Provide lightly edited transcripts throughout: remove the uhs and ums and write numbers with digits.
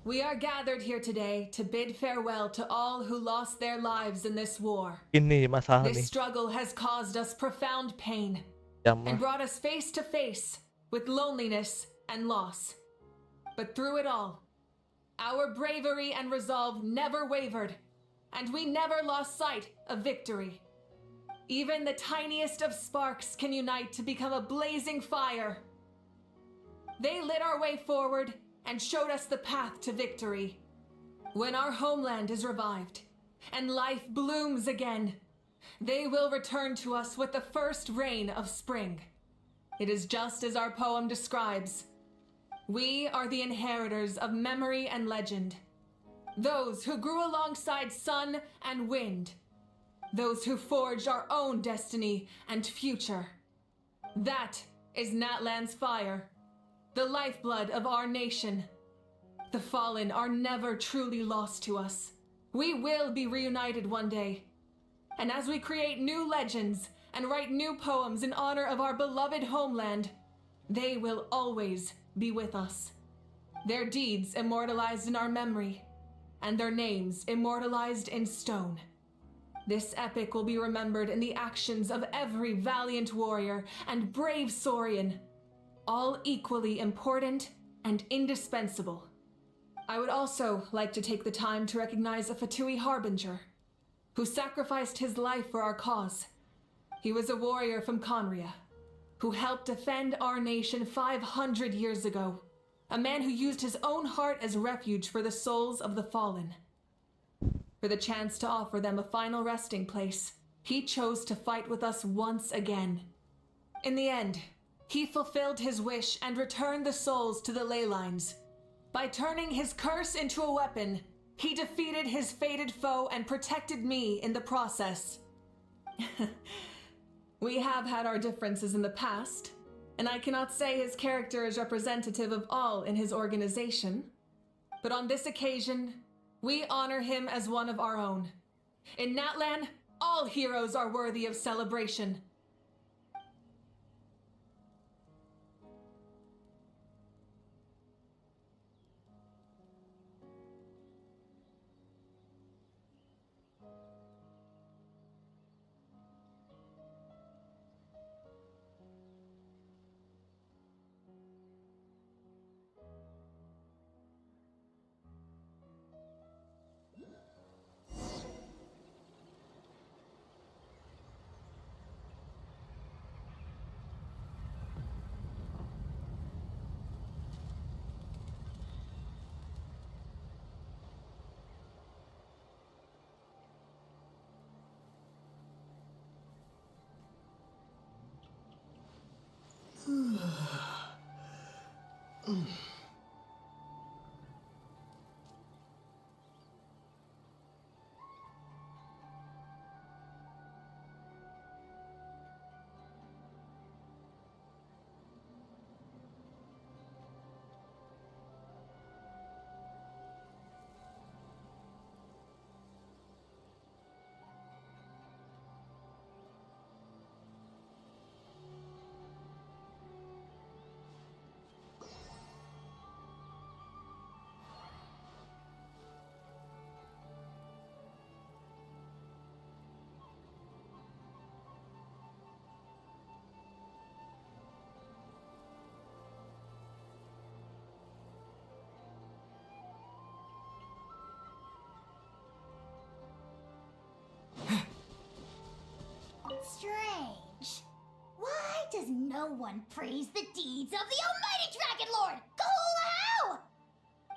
We are gathered here today to bid farewell to all who lost their lives in this war. Ini masalah nih. This struggle has caused us profound pain and brought us face to face with loneliness and loss. But through it all, our bravery and resolve never wavered, and we never lost sight of victory. Even the tiniest of sparks can unite to become a blazing fire. They lit our way forward and showed us the path to victory. When our homeland is revived and life blooms again, they will return to us with the first rain of spring. It is just as our poem describes. We are the inheritors of memory and legend. Those who grew alongside sun and wind. Those who forged our own destiny and future. That is Natlan's fire, the lifeblood of our nation. The fallen are never truly lost to us. We will be reunited one day. And as we create new legends and write new poems in honor of our beloved homeland, they will always be with us. Their deeds immortalized in our memory, and their names immortalized in stone. This epic will be remembered in the actions of every valiant warrior and brave Saurian, all equally important and indispensable. I would also like to take the time to recognize a Fatui harbinger, who sacrificed his life for our cause. He was a warrior from Conria, who helped defend our nation 500 years ago. A man who used his own heart as refuge for the souls of the fallen. For the chance to offer them a final resting place, he chose to fight with us once again. In the end, he fulfilled his wish and returned the souls to the ley lines. By turning his curse into a weapon, he defeated his fated foe and protected me in the process. We have had our differences in the past, and I cannot say his character is representative of all in his organization. But on this occasion, we honor him as one of our own. In Natlan, all heroes are worthy of celebration. Strange. Why does no one praise the deeds of the almighty Dragon Lord, Kahula?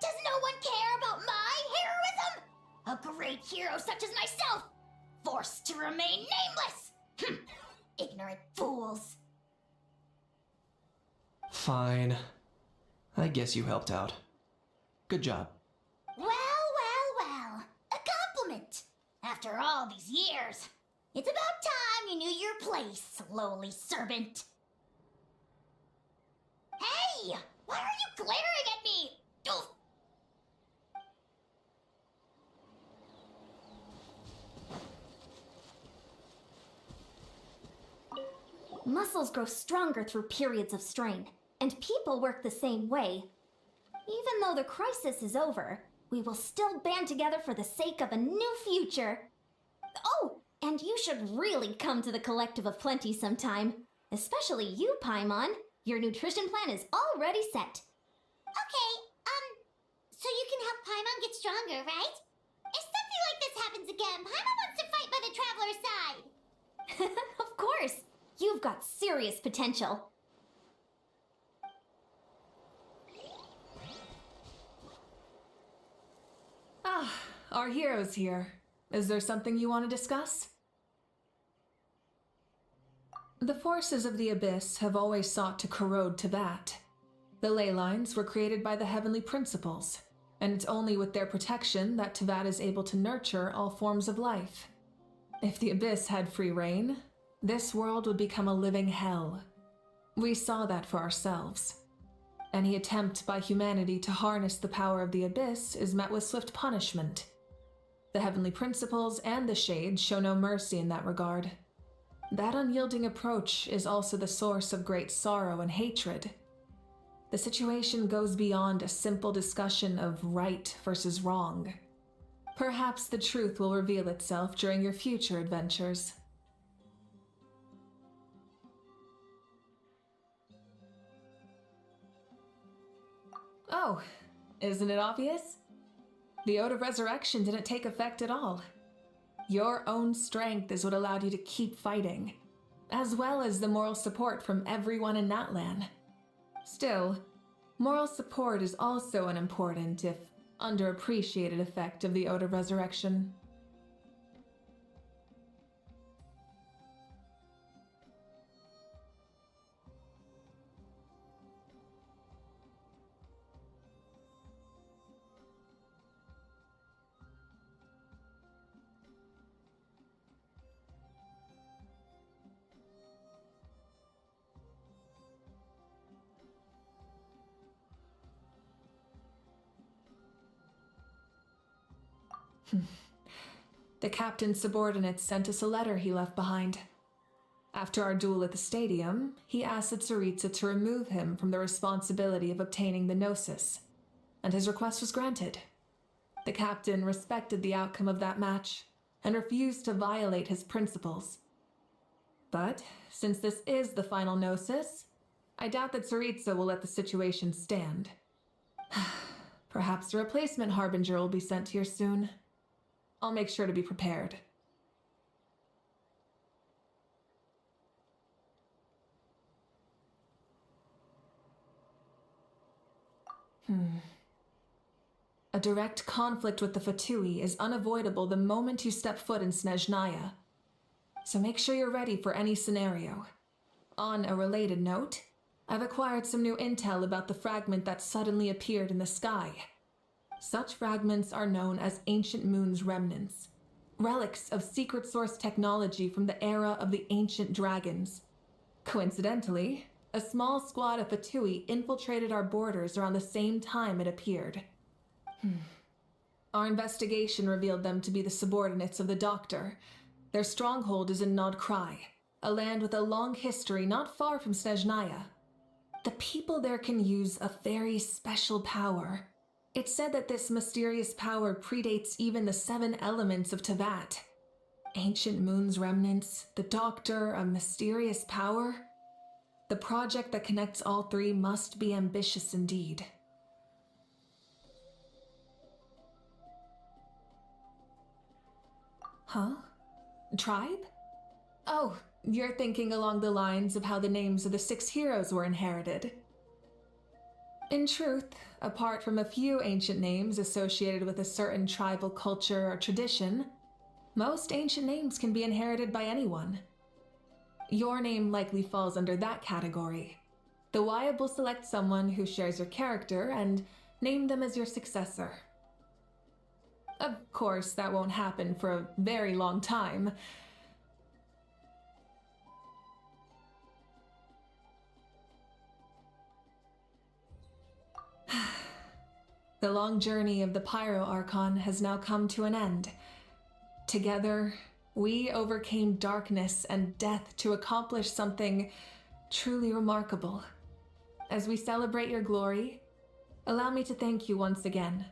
Does no one care about my heroism? A great hero such as myself, forced to remain nameless. Ignorant fools. Fine. I guess you helped out. Good job. Well. A compliment. After all these years. It's about time you knew your place, lowly servant. Hey! Why are you glaring at me? Oof. Muscles grow stronger through periods of strain, and people work the same way. Even though the crisis is over, we will still band together for the sake of a new future. Oh, and you should really come to the Collective of Plenty sometime. Especially you, Paimon. Your nutrition plan is already set. Okay, so you can help Paimon get stronger, right? If something like this happens again, Paimon wants to fight by the Traveler's side. Of course! You've got serious potential. Ah, our hero's here. Is there something you want to discuss? The forces of the Abyss have always sought to corrode Teyvat. The ley lines were created by the Heavenly Principles, and it's only with their protection that Teyvat is able to nurture all forms of life. If the Abyss had free reign, this world would become a living hell. We saw that for ourselves. Any attempt by humanity to harness the power of the Abyss is met with swift punishment. The Heavenly Principles and the Shades show no mercy in that regard. That unyielding approach is also the source of great sorrow and hatred. The situation goes beyond a simple discussion of right versus wrong. Perhaps the truth will reveal itself during your future adventures. Oh, isn't it obvious? The Ode of Resurrection didn't take effect at all. Your own strength is what allowed you to keep fighting, as well as the moral support from everyone in Natlan. Still, moral support is also an important, if underappreciated, effect of the Ode of Resurrection. The captain's subordinates sent us a letter he left behind. After our duel at the stadium, he asked the Tsaritsa to remove him from the responsibility of obtaining the Gnosis, and his request was granted. The captain respected the outcome of that match and refused to violate his principles. But since this is the final Gnosis, I doubt that Tsaritsa will let the situation stand. Perhaps a replacement Harbinger will be sent here soon. I'll make sure to be prepared. A direct conflict with the Fatui is unavoidable the moment you step foot in Snezhnaya. So make sure you're ready for any scenario. On a related note, I've acquired some new intel about the fragment that suddenly appeared in the sky. Such fragments are known as Ancient Moon's remnants, relics of secret source technology from the era of the ancient dragons. Coincidentally, a small squad of Fatui infiltrated our borders around the same time it appeared. Our investigation revealed them to be the subordinates of the Doctor. Their stronghold is in Nod Krai, a land with a long history not far from Snezhnaya. The people there can use a very special power. It's said that this mysterious power predates even the 7 elements of Teyvat. Ancient Moon's remnants, the Doctor, a mysterious power. The project that connects all 3 must be ambitious indeed. Huh? Tribe? Oh, you're thinking along the lines of how the names of the 6 heroes were inherited. In truth, apart from a few ancient names associated with a certain tribal culture or tradition, most ancient names can be inherited by anyone. Your name likely falls under that category. The Wyab will select someone who shares your character and name them as your successor. Of course, that won't happen for a very long time. The long journey of the Pyro Archon has now come to an end. Together, we overcame darkness and death to accomplish something truly remarkable. As we celebrate your glory, Allow me to thank you once again.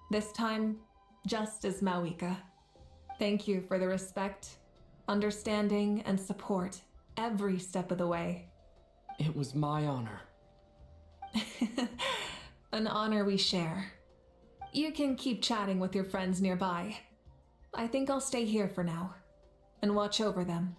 This time, just as Mawika. Thank you for the respect, understanding, and support every step of the way. It was my honor. An honor we share. You can keep chatting with your friends nearby. I think I'll stay here for now and watch over them.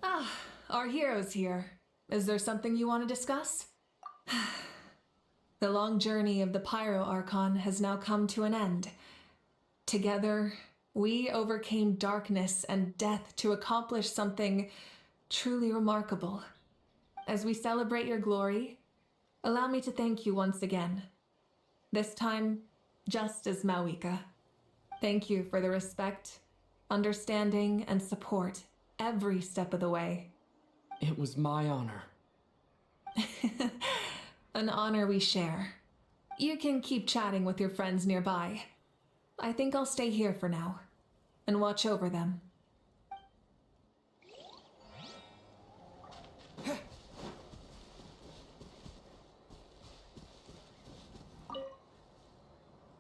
Ah, our hero's here. Is there something you want to discuss? The long journey of the Pyro Archon has now come to an end. Together, we overcame darkness and death to accomplish something truly remarkable. As we celebrate your glory, allow me to thank you once again. This time, just as Mawika. Thank you for the respect, understanding, and support every step of the way. It was my honor. An honor we share. You can keep chatting with your friends nearby. I think I'll stay here for now and watch over them.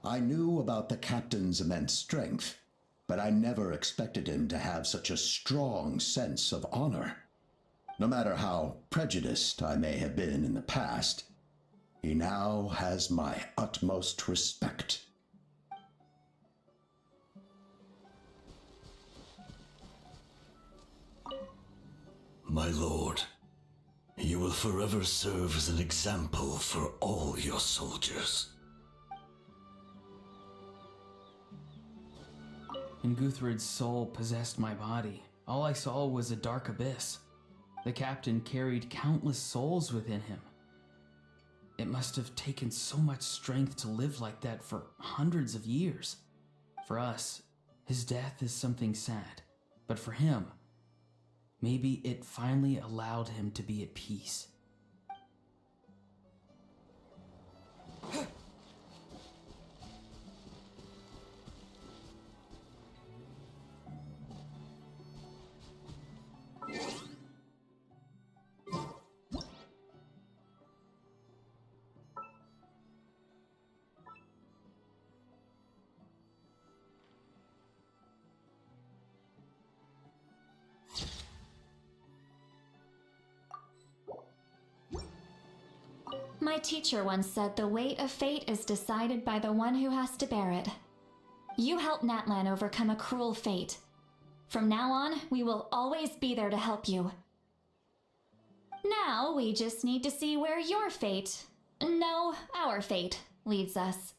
I knew about the captain's immense strength, but I never expected him to have such a strong sense of honor. No matter how prejudiced I may have been in the past, he now has my utmost respect. My lord, you will forever serve as an example for all your soldiers. And Guthred's soul possessed my body. All I saw was a dark abyss. The captain carried countless souls within him. It must have taken so much strength to live like that for hundreds of years. For us, his death is something sad. But for him, maybe it finally allowed him to be at peace. My teacher once said the weight of fate is decided by the one who has to bear it. You helped Natlan overcome a cruel fate. From now on, we will always be there to help you. Now, we just need to see where your fate, no, our fate, leads us.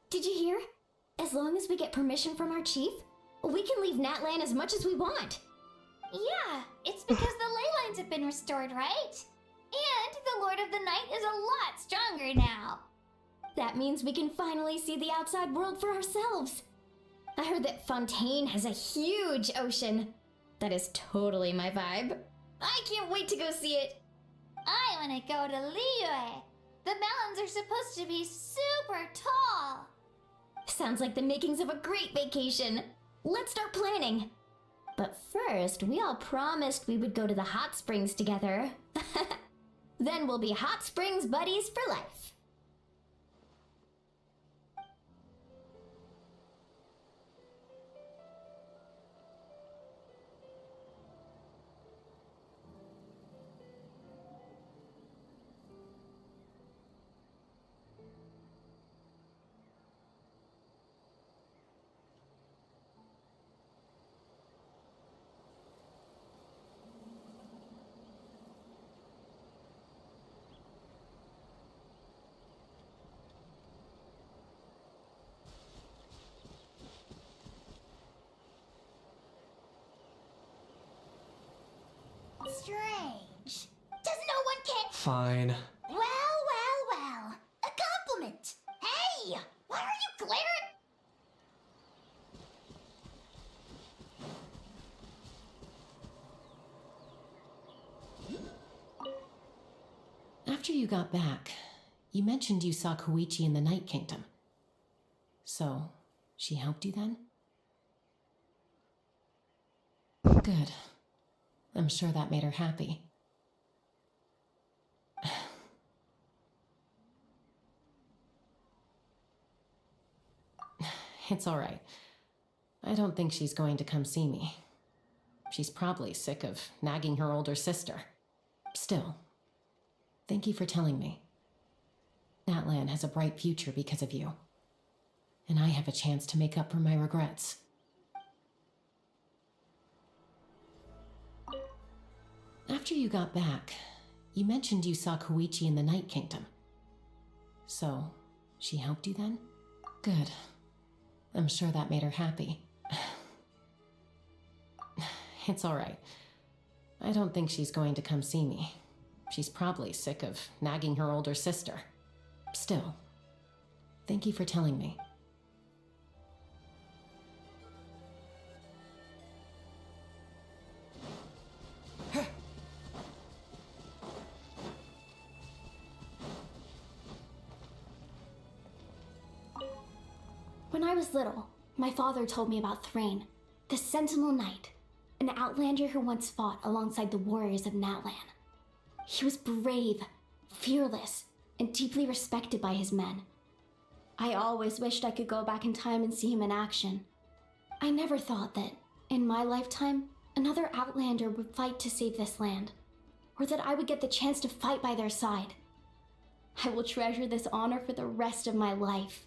Did you hear? As long as we get permission from our chief, we can leave Natlan as much as we want. Yeah, it's because the ley lines have been restored, right? And the Lord of the Night is a lot stronger now. That means we can finally see the outside world for ourselves. I heard that Fontaine has a huge ocean. That is totally my vibe. I can't wait to go see it. I want to go to Liyue. The mountains are supposed to be super tall. Sounds like the makings of a great vacation. Let's start planning. But first, we all promised we would go to the hot springs together. Then we'll be hot springs buddies for life. Strange. Does no one care? Fine. Well. A compliment. Hey, why are you glaring? After you got back, you mentioned you saw Koichi in the Night Kingdom. So, she helped you then? Good. I'm sure that made her happy. It's all right. I don't think she's going to come see me. She's probably sick of nagging her older sister. Still, thank you for telling me. Natlan has a bright future because of you. And I have a chance to make up for my regrets. After you got back, you mentioned you saw Koichi in the Night Kingdom. So, she helped you then? Good. I'm sure that made her happy. It's all right. I don't think she's going to come see me. She's probably sick of nagging her older sister. Still, thank you for telling me. When I was little, my father told me about Thrain, the Sentinel Knight, an outlander who once fought alongside the warriors of Natlan. He was brave, fearless, and deeply respected by his men. I always wished I could go back in time and see him in action. I never thought that, in my lifetime, another outlander would fight to save this land, or that I would get the chance to fight by their side. I will treasure this honor for the rest of my life.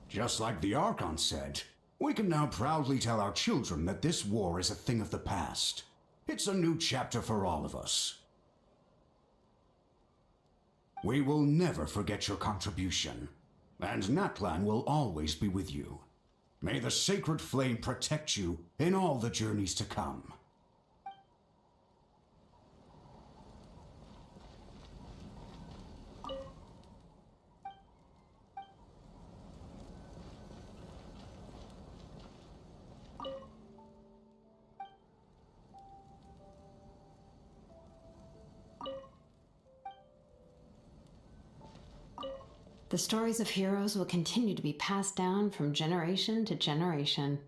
Just like the Archon said, we can now proudly tell our children that this war is a thing of the past. It's a new chapter for all of us. We will never forget your contribution, and Natlan will always be with you. May the sacred flame protect you in all the journeys to come. The stories of heroes will continue to be passed down from generation to generation.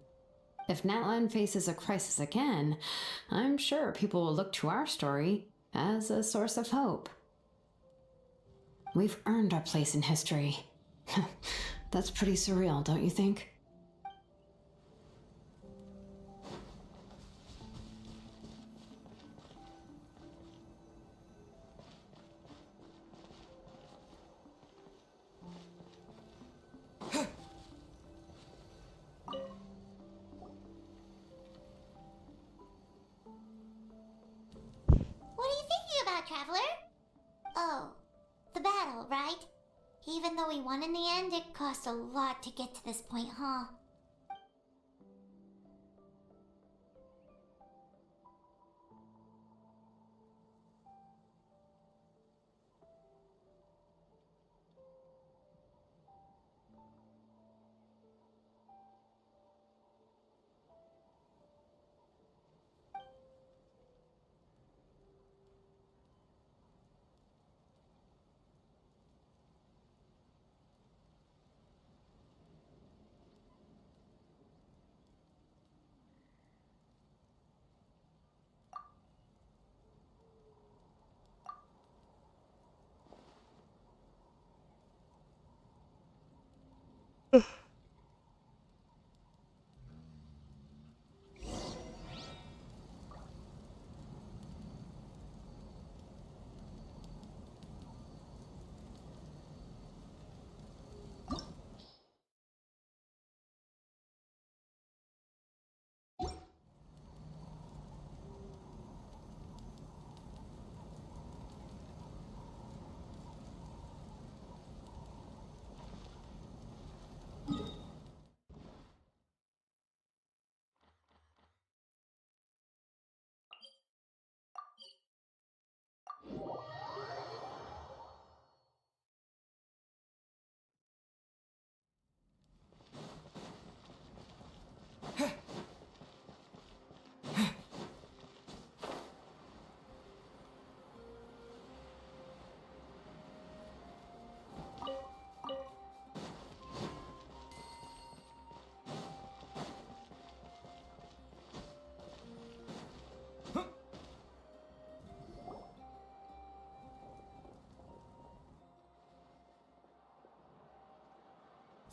If Natlan faces a crisis again, I'm sure people will look to our story as a source of hope. We've earned our place in history. That's pretty surreal, don't you think? Traveler? Oh, the battle, right? Even though we won in the end, it cost a lot to get to this point, huh?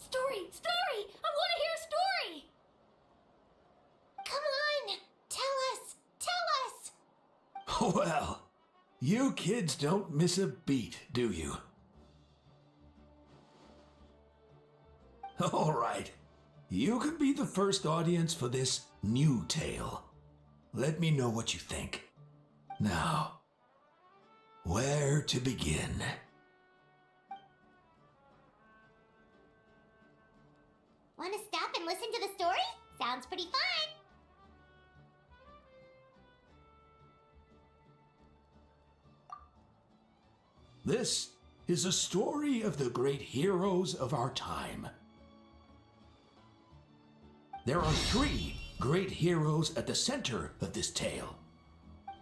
Story! Story! I want to hear a story! Come on! Tell us! Tell us! Well, you kids don't miss a beat, do you? All right. You can be the first audience for this new tale. Let me know what you think. Now, where to begin? Want to stop and listen to the story? Sounds pretty fun. This is a story of the great heroes of our time. There are 3 great heroes at the center of this tale.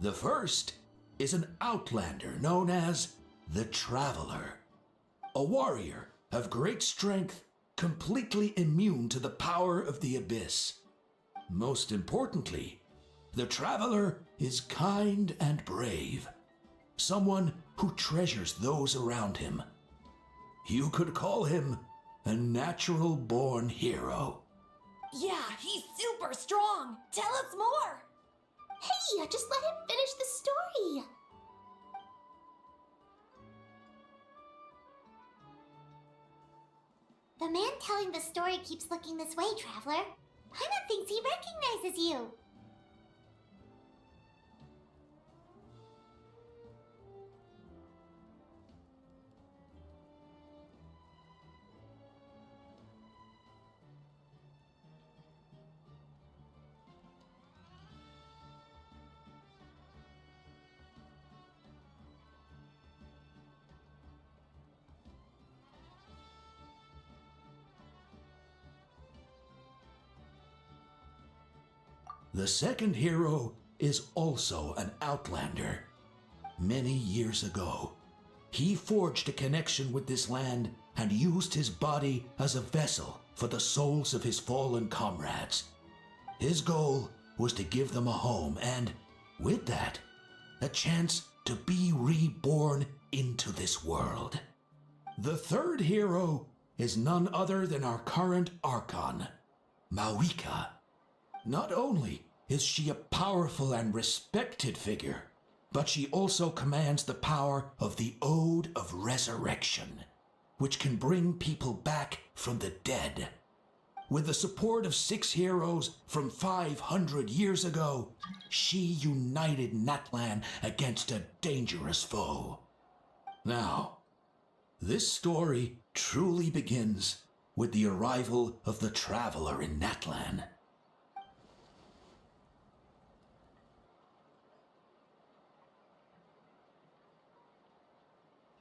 The first is an outlander known as the Traveler, a warrior of great strength, completely immune to the power of the abyss. Most importantly, the Traveler is kind and brave, someone who treasures those around him. You could call him a natural-born hero. Yeah, he's super strong! Tell us more! Hey, just let him finish the story! The man telling the story keeps looking this way, Traveler. Paimon thinks he recognizes you. The second hero is also an outlander. Many years ago, he forged a connection with this land and used his body as a vessel for the souls of his fallen comrades. His goal was to give them a home and, with that, a chance to be reborn into this world. The third hero is none other than our current Archon, Maka. Not only is she a powerful and respected figure, but she also commands the power of the Ode of Resurrection, which can bring people back from the dead. With the support of 6 heroes from 500 years ago, she united Natlan against a dangerous foe. Now, this story truly begins with the arrival of the Traveler in Natlan.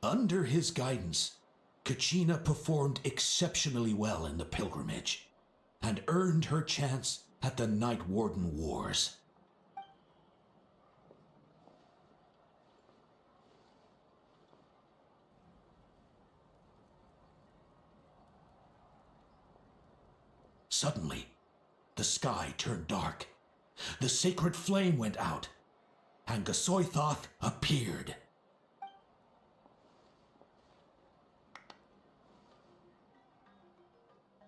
Under his guidance, Kachina performed exceptionally well in the pilgrimage and earned her chance at the Night Warden Wars. Suddenly, the sky turned dark, the sacred flame went out, and Gasoithoth appeared.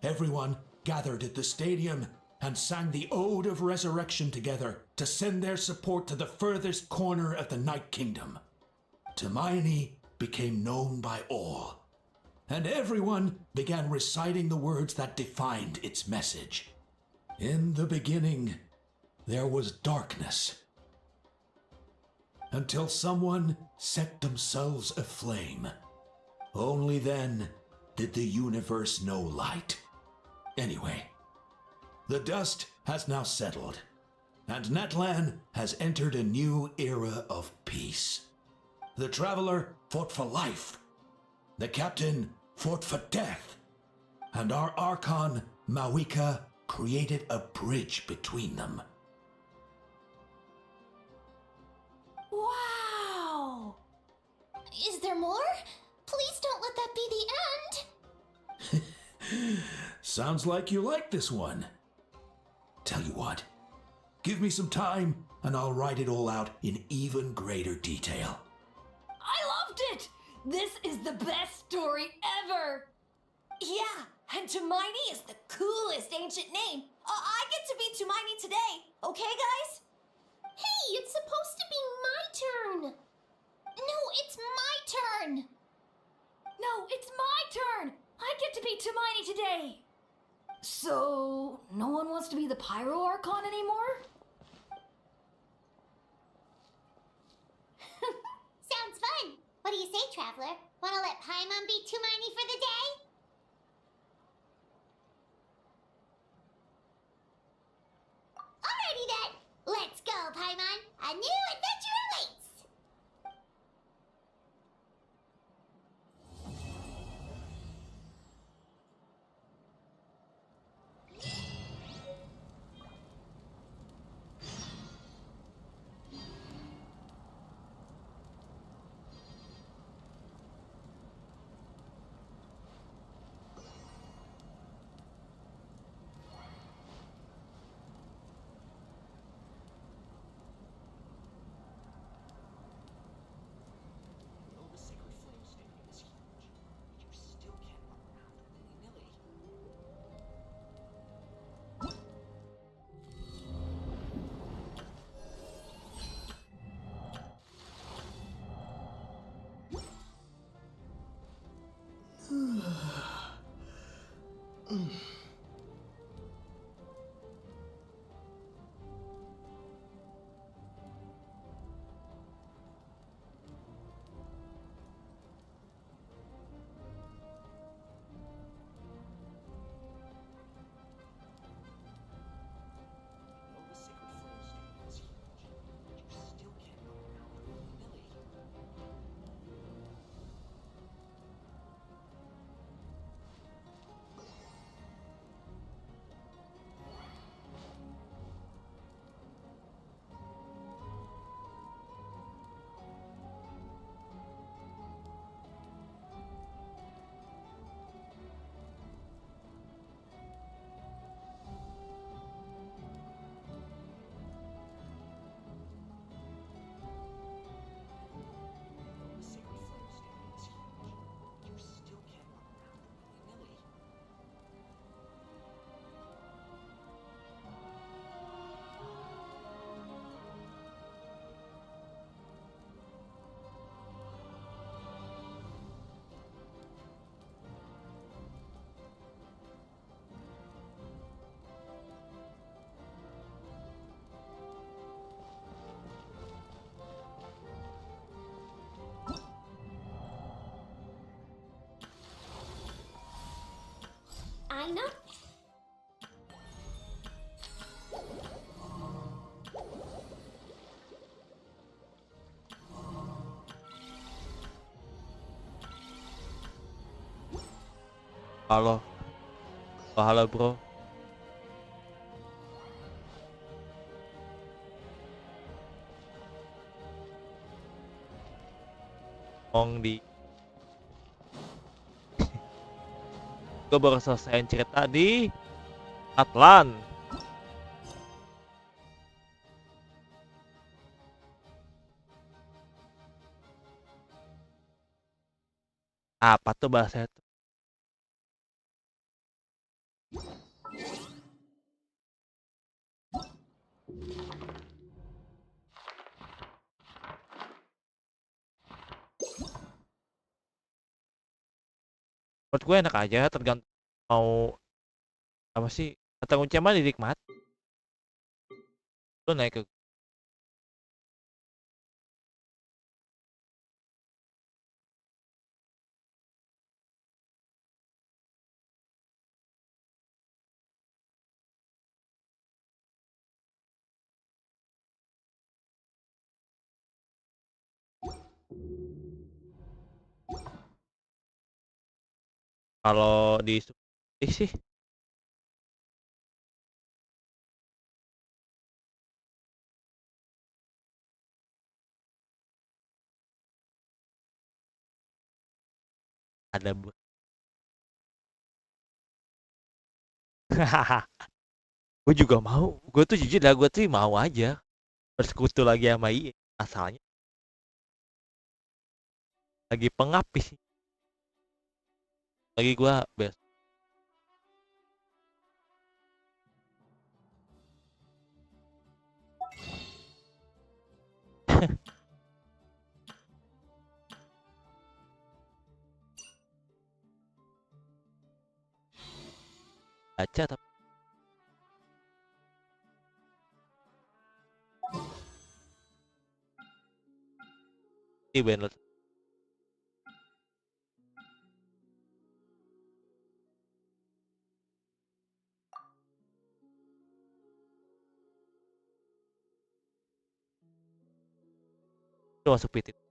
Everyone gathered at the stadium and sang the Ode of Resurrection together to send their support to the furthest corner of the Night Kingdom. Hermione became known by all, and everyone began reciting the words that defined its message. In the beginning, there was darkness, until someone set themselves aflame. Only then did the universe know light. Anyway, the dust has now settled, and Natlan has entered a new era of peace. The Traveler fought for life, the Captain fought for death, and our Archon, Maka, created a bridge between them. Wow! Is there more? Please don't let that be the end! Sounds like you like this one. Tell you what, give me some time and I'll write it all out in even greater detail. I loved it! This is the best story ever! Yeah, And Hermione is the coolest ancient name. I get to be Hermione today, okay, guys? Hey, it's supposed to be my turn. No, it's my turn. No, it's my turn. I get to be Hermione today. So, no one wants to be the Pyro Archon anymore? Sounds fun. What do you say, Traveler? Wanna let Paimon be Hermione for the day? Alrighty then. Let's go, Paimon. A new adventure awaits. Aina? Halo. Oh, halo bro. Ngomong di gue baru selesaiin cerita di Atlan. Apa tuh bahasa itu? Menurut gue enak aja, tergantung mau apa sih, kata kunci mah dinikmat. Lu naik ke kalau di sih ada gue juga mau, gue tuh jujur dah, gue tuh mau aja bersekutu lagi sama IE, asalnya lagi pengap sih, lagi gue Baca tapi ini bener. Itu masuk PT.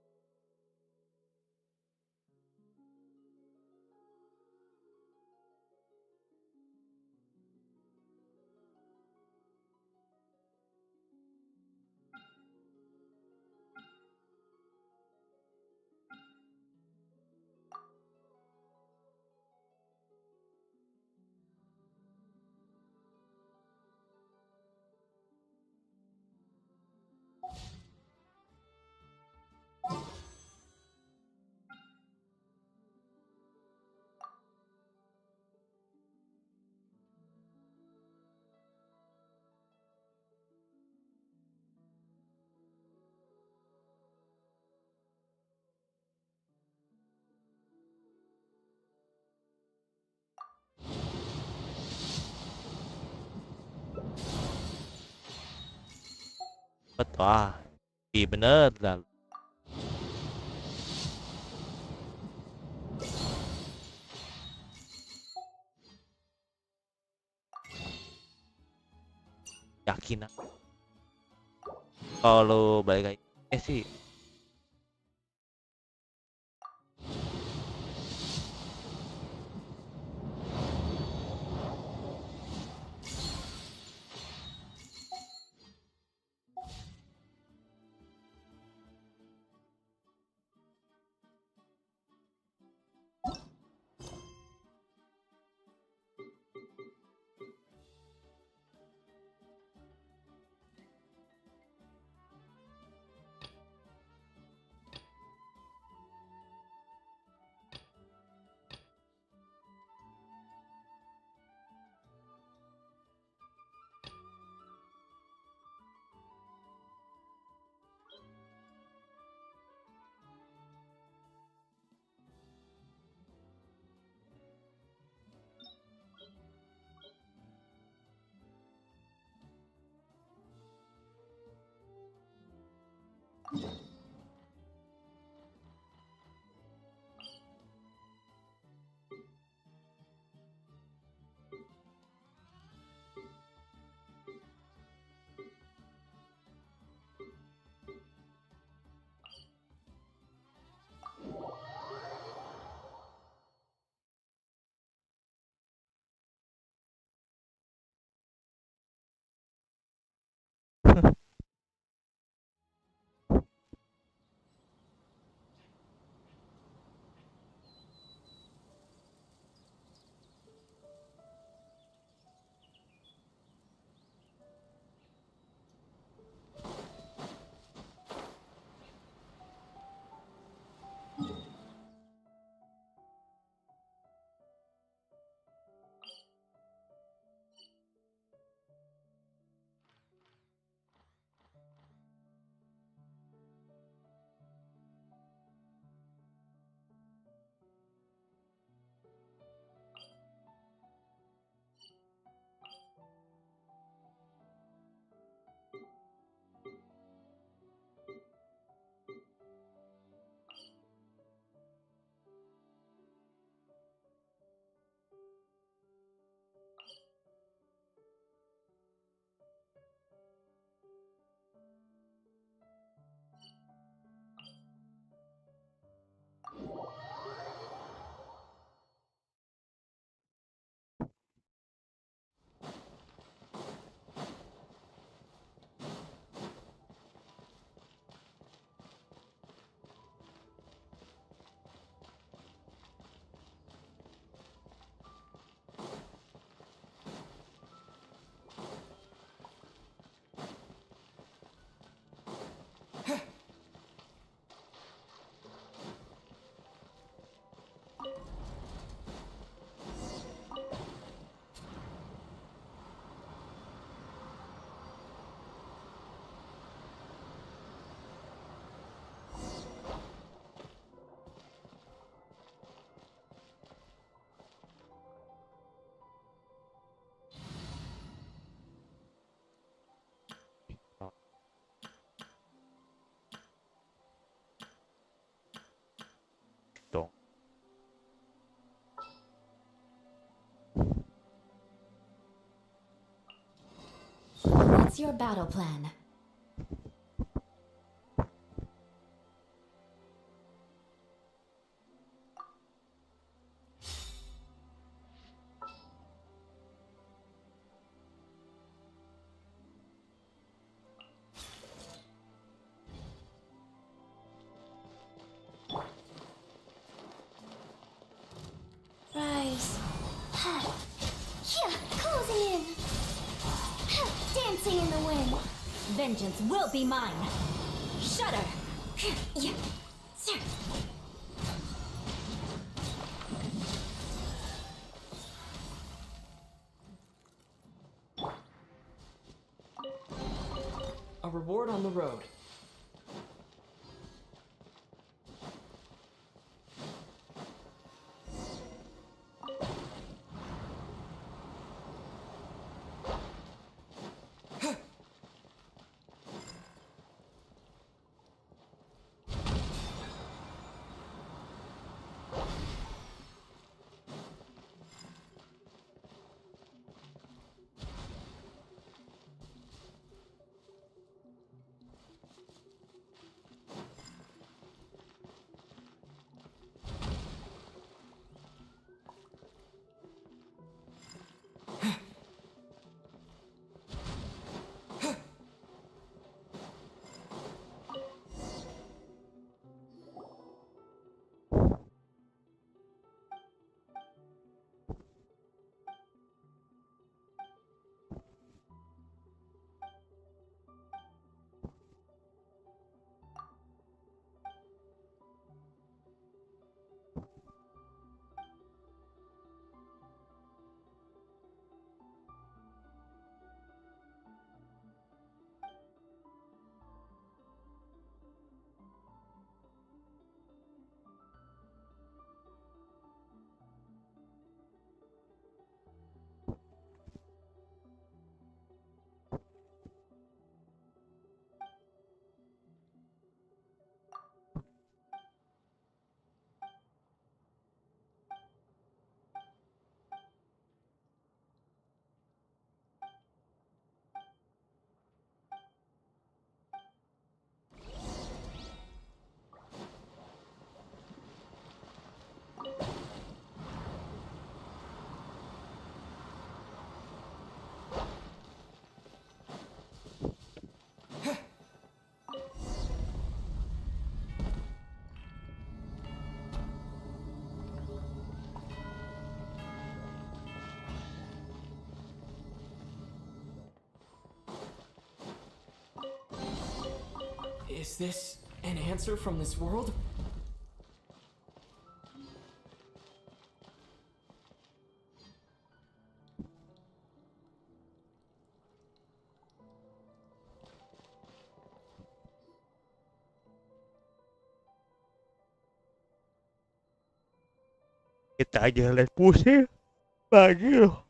Betul. Iya bener dah. Yakin kalau balik lagi sih What's your battle plan? Rise. Yeah, closing in. Dancing in the wind. Vengeance will be mine. Shudder. Yeah. Sir. A reward on the road. Is this an answer from this world? Kita aja lihat pusing lagi loh.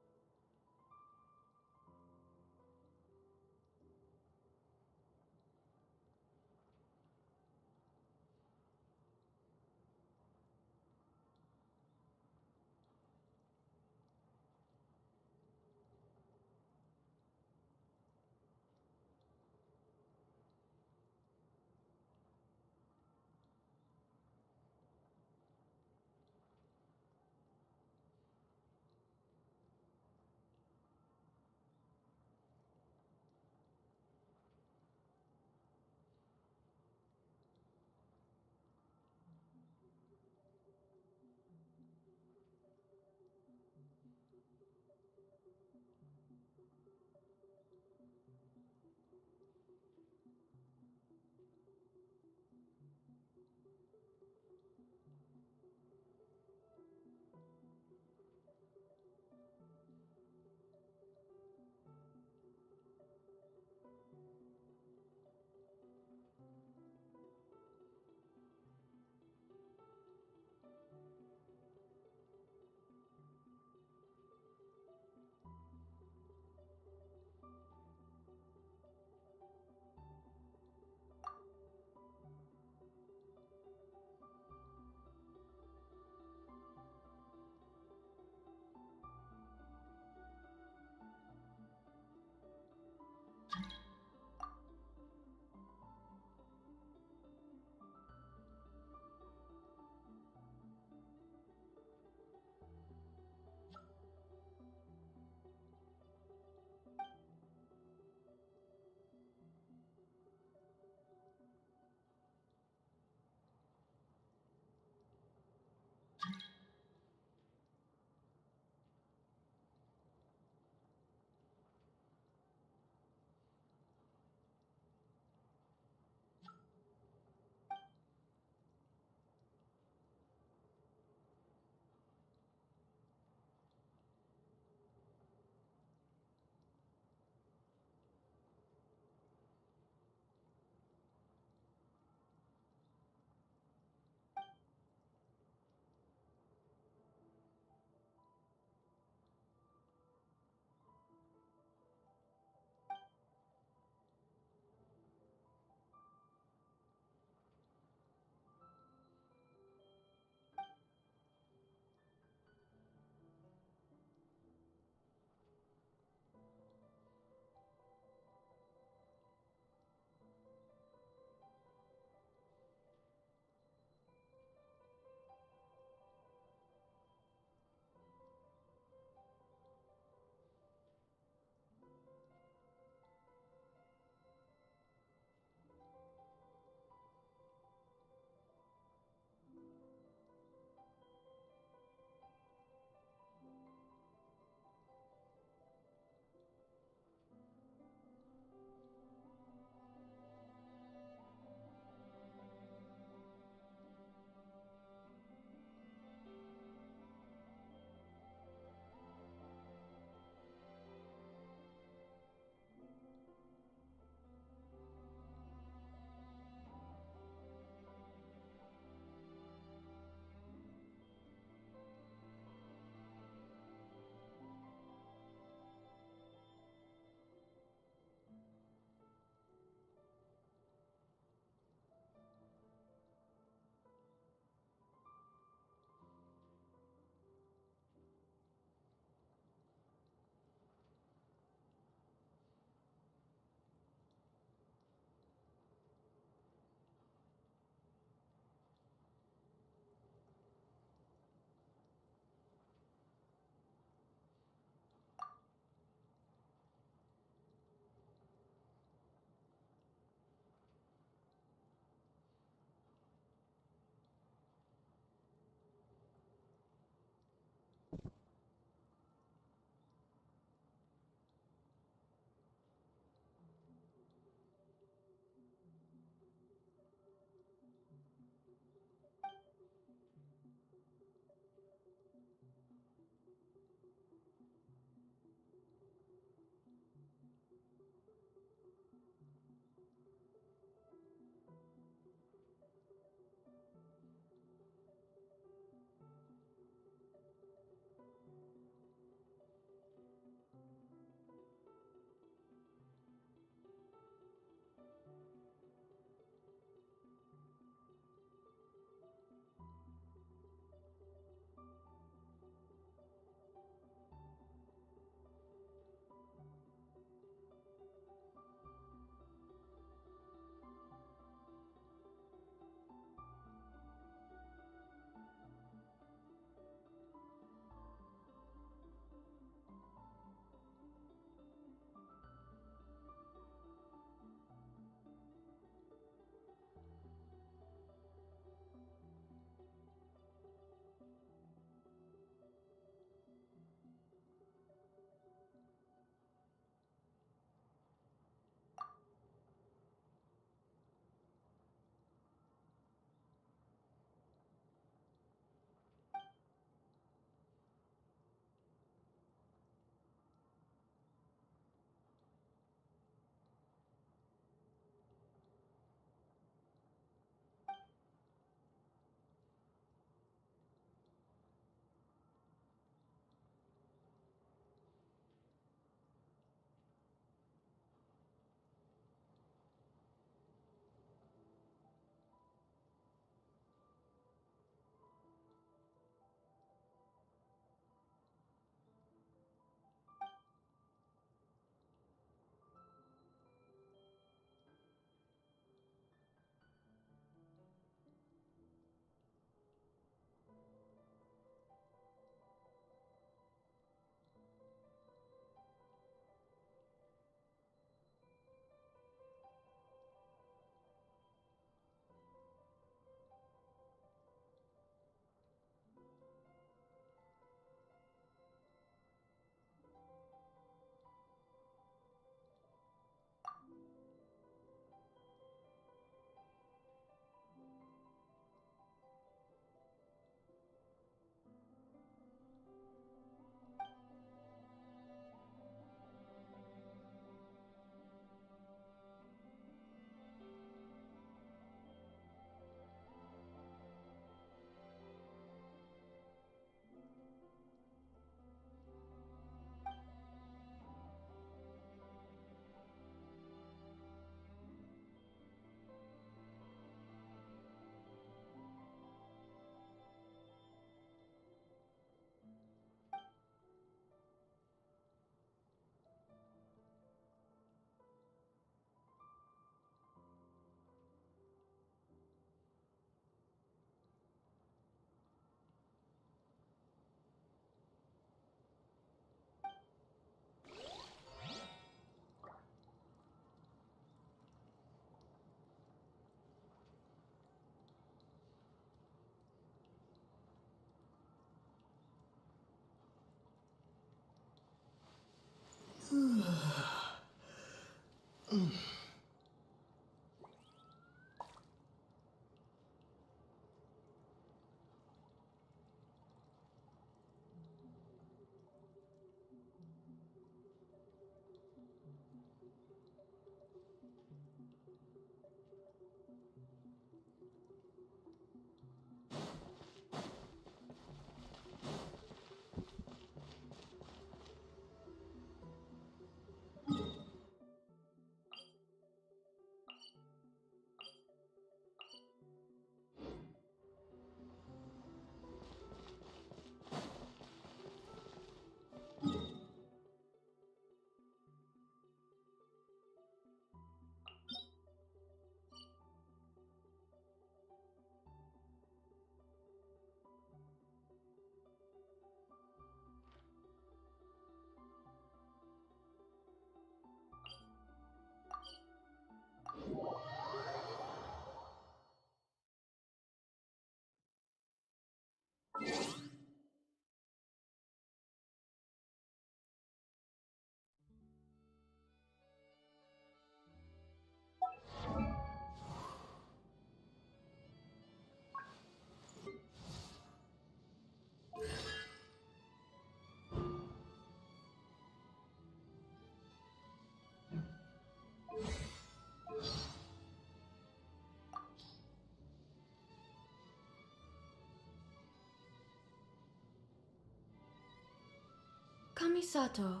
Kamisato.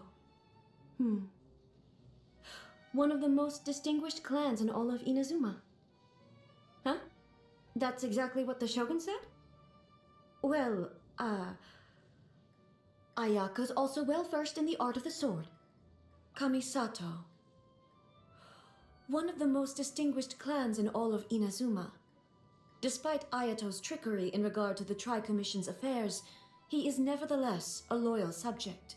One of the most distinguished clans in all of Inazuma. Huh? That's exactly what the Shogun said? Well, Ayaka's also well versed in the art of the sword. Kamisato. One of the most distinguished clans in all of Inazuma. Despite Ayato's trickery in regard to the Tri-Commission's affairs, he is nevertheless a loyal subject.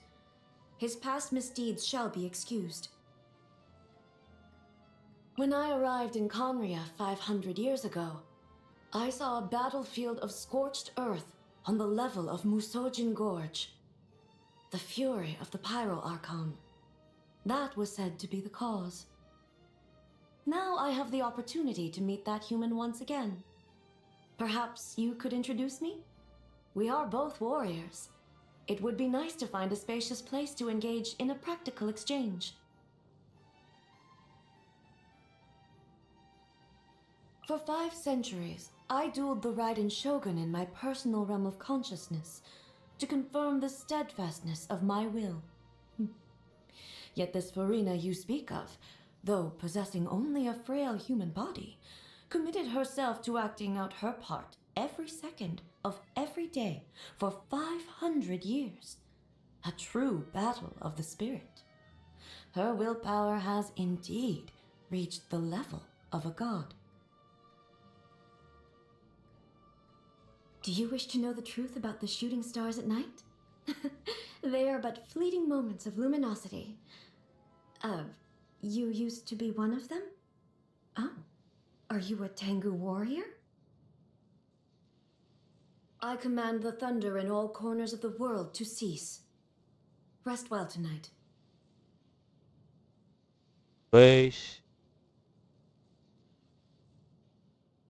His past misdeeds shall be excused. When I arrived in Conria 500 years ago, I saw a battlefield of scorched earth on the level of Musojin Gorge. The fury of the Pyro Archon. That was said to be the cause. Now I have the opportunity to meet that human once again. Perhaps you could introduce me? We are both warriors. It would be nice to find a spacious place to engage in a practical exchange. For 5 centuries, I dueled the Raiden Shogun in my personal realm of consciousness to confirm the steadfastness of my will. Yet this Farina you speak of, though possessing only a frail human body, committed herself to acting out her part every second of every day for 500 years. A true battle of the spirit. Her willpower has indeed reached the level of a god. Do you wish to know the truth about the shooting stars at night? They are but fleeting moments of luminosity. You used to be one of them? Oh, are you a Tengu warrior? I command the thunder in all corners of the world to cease. Rest well tonight. Wes,